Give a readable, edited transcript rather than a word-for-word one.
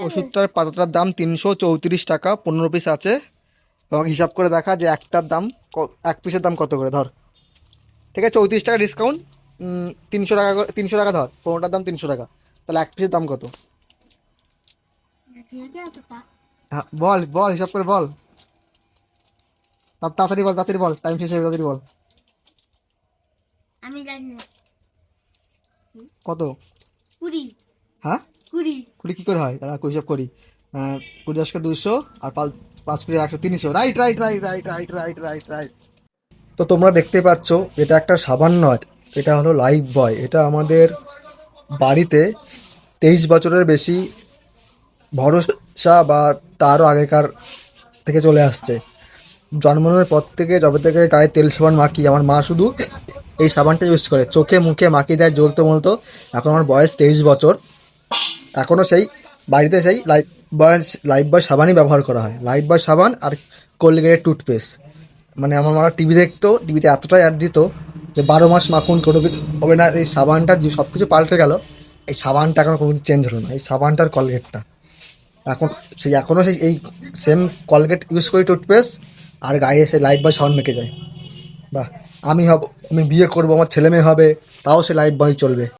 ওষুধটার পাতাটার দাম 334 টাকা, 15 পিস আছে। এবং হিসাব করে দেখা যে একটার দাম এক পিসের দাম কত করে ধর। ঠিক আছে, 34 টাকা ডিসকাউন্ট, 300 টাকা 300 টাকা ধর, 15টার দাম 300 টাকা, তাহলে এক পিসের দাম কত? হ্যাঁ, বল বল, হিসাব করে বল, তাড়াতাড়ি বল, তাড়াতাড়ি বল, টাইম শেষ হয়ে যাবে, তাড়াতাড়ি বল। আমি জানি না। কত? 20। হ্যাঁ, 20। 20 কী করে হয়? তাহলে হিসাব করি। 20 10 200, আর 5 5 100, 300। Right right right right right right right right. তো তোমরা দেখতে পাচ্ছ, এটা একটা সাবান নয়, এটা হলো লাইফ বয়। এটা আমাদের বাড়িতে 23 বছরের বেশি ভরসা বা তারও আগেকার থেকে চলে আসছে। জন্মানোর পর থেকে, যবে থেকে গায়ে তেল সাবান মাখি, আমার মা শুধু এই সাবানটা ইউজ করে, চোখে মুখে মাখিয়ে দেয় জ্বলতে মলতো। এখন আমার বয়স 23 বছর, এখনও সেই বাড়িতে সেই লাইফ বয় সাবানই ব্যবহার করা হয়। লাইফ বয় সাবান আর কোলগেটের টুথপেস্ট। মানে আমার মা টিভি দেখতো, টিভিতে এতটাই অ্যাড দিত যে 12 মাস মাখুন কোনো কিছু হবে না। এই সাবানটা যে সব কিছু পাল্টে গেল, এই সাবানটা এখন কোনো কিছু চেঞ্জ হলো না। এই সাবানটার কলগেটটা এখন এখনও সেই এই সেম কলগেট ইউজ করি, টুথপেস্ট, আর গায়ে সেই লাইফ বয় সাবান মেখে যায়। বাহ, আমি বিয়ে করবো, আমার ছেলে মেয়ে হবে, তাও সে লাইফ বয় চলবে।